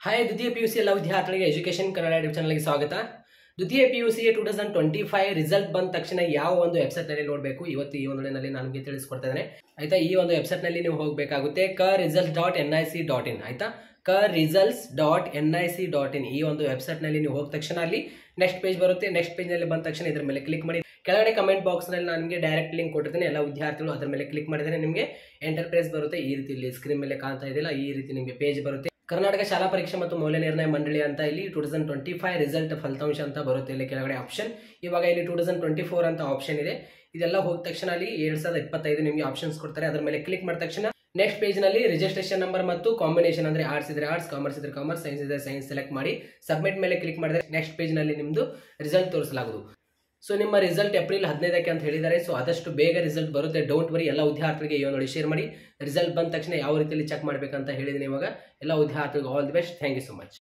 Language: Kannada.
ಹಾಯ್ ದ್ವಿತೀಯ PUC ಎಲ್ಲ ವಿದ್ಯಾರ್ಥಿಗಳಿಗೆ ಎಜುಕೇಶನ್ ಕನ್ನಡ ಯೂಟ್ಯೂಬ್ ಚಾನಲ್ಗೆ ಸ್ವಾಗತ. ದ್ವಿತೀಯ PUC 2025 ರಿಸಲ್ಟ್ ಬಂದ ತಕ್ಷಣ ಯಾವ ಒಂದು ವೆಬ್ಸೈಟ್ ನಲ್ಲಿ ನೋಡಬೇಕು ಇವತ್ತು ಈ ಒಂದು ನಲ್ಲಿ ನಾನು ನಿಮಗೆ ತಿಳಿಸ್ಕೊಡ್ತಾ ಇದ್ದೇನೆ. ಆಯ್ತಾ, ಈ ಒಂದು ವೆಬ್ಸೈಟ್ ನಲ್ಲಿ ನೀವು ಹೋಗಬೇಕಾಗುತ್ತೆ KResults.nic.in. ಆಯ್ತಾ, KResults.nic.in ಈ ಒಂದು ವೆಬ್ಸೈಟ್ ನಲ್ಲಿ ನೀವು ಹೋದ ತಕ್ಷಣ ಅಲ್ಲಿ ನೆಕ್ಸ್ಟ್ ಪೇಜ್ ಬರುತ್ತೆ. ನೆಕ್ಸ್ಟ್ ಪೇಜ್ ನಲ್ಲಿ ಬಂದ ತಕ್ಷಣ ಇದರ ಮೇಲೆ ಕ್ಲಿಕ್ ಮಾಡಿ. ಕೆಳಗಡೆ ಕಮೆಂಟ್ ಬಾಕ್ಸ್ ನಲ್ಲಿ ನಾನು ನಿಮಗೆ ಡೈರೆಕ್ಟ್ ಲಿಂಕ್ ಕೊಟ್ಟಿದ್ದೇನೆ. ಎಲ್ಲ ವಿದ್ಯಾರ್ಥಿಗಳು ಅದರ ಮೇಲೆ ಕ್ಲಿಕ್ ಮಾಡಿದರೆ ನಿಮಗೆ ಎಂಟರ್ಪ್ರೈಸ್ ಬರುತ್ತೆ. ಈ ರೀತಿ ಇಲ್ಲಿ ಸ್ಕ್ರೀನ್ ಮೇಲೆ ಕಾಣ್ತಾ ಇದೆಯಲ್ಲ, ಈ ರೀತಿ ನಿಮಗೆ ಪೇಜ್ ಬರುತ್ತೆ. ಕರ್ನಾಟಕ ಶಾಲಾ ಪರೀಕ್ಷೆ ಮತ್ತು ಮೌಲ್ಯ ನಿರ್ಣಯ ಮಂಡಳಿ ಅಂತ ಇಲ್ಲಿ 2025 ರಿಸಲ್ಟ್ ಫಲಿತಾಂಶ ಅಂತ ಬರುತ್ತೆ. ಇಲ್ಲಿ ಕೆಳಗಡೆ ಆಪ್ಷನ್, ಇವಾಗ ಇಲ್ಲಿ 2024 ಅಂತ ಆಪ್ಷನ್ ಇದೆ. ಇದೆಲ್ಲ ಹೋದ ತಕ್ಷಣ ಅಲ್ಲಿ 2025 ನಿಮಗೆ ಆಪ್ಷನ್ಸ್ ಕೊಡ್ತಾರೆ. ಅದರ ಮೇಲೆ ಕ್ಲಿಕ್ ಮಾಡಿದ ತಕ್ಷಣ ನೆಕ್ಸ್ಟ್ ಪೇಜ್ ನಲ್ಲಿ ರಿಜಿಸ್ಟ್ರೇಷನ್ ನಂಬರ್ ಮತ್ತು ಕಾಂಬಿನೇಷನ್ ಅಂದ್ರೆ ಆರ್ಟ್ಸ್ ಇದ್ರೆ ಆರ್ಟ್ಸ್, ಕಾಮರ್ಸ್ ಇದ್ರೆ ಕಾಮರ್ಸ್, ಸೈನ್ಸ್ ಇದ್ರೆ ಸೈನ್ಸ್ ಸೆಲೆಕ್ಟ್ ಮಾಡಿ ಸಬ್ಮಿಟ್ ಮೇಲೆ ಕ್ಲಿಕ್ ಮಾಡಿದ್ರೆ ನೆಕ್ಸ್ಟ್ ಪೇಜ್ ನಲ್ಲಿ ನಿಮ್ದು ರಿಸಲ್ಟ್ ತೋರಿಸಲಾಗುವುದು. ಸೊ ನಿಮ್ಮ ರಿಸಲ್ಟ್ ಏಪ್ರಿಲ್ 15ಕ್ಕೆ ಅಂತ ಹೇಳಿದ್ದಾರೆ. ಸೊ ಆದಷ್ಟು ಬೇಗ ರಿಸಲ್ಟ್ ಬರುತ್ತೆ, ಡೋಂಟ್ ವರಿ. ಎಲ್ಲ ವಿದ್ಯಾರ್ಥಿಗಳಿಗೆ ಇವಾಗ ನೋಡಿ ಶೇರ್ ಮಾಡಿ. ರಿಸಲ್ಟ್ ಬಂದ ತಕ್ಷಣ ಯಾವ ರೀತಿಯಲ್ಲಿ ಚೆಕ್ ಮಾಡಬೇಕಂತ ಹೇಳಿದ್ದೀನಿ. ಇವಾಗ ಎಲ್ಲ ವಿದ್ಯಾರ್ಥಿಗಳಿಗೆ all the best. Thank you so much.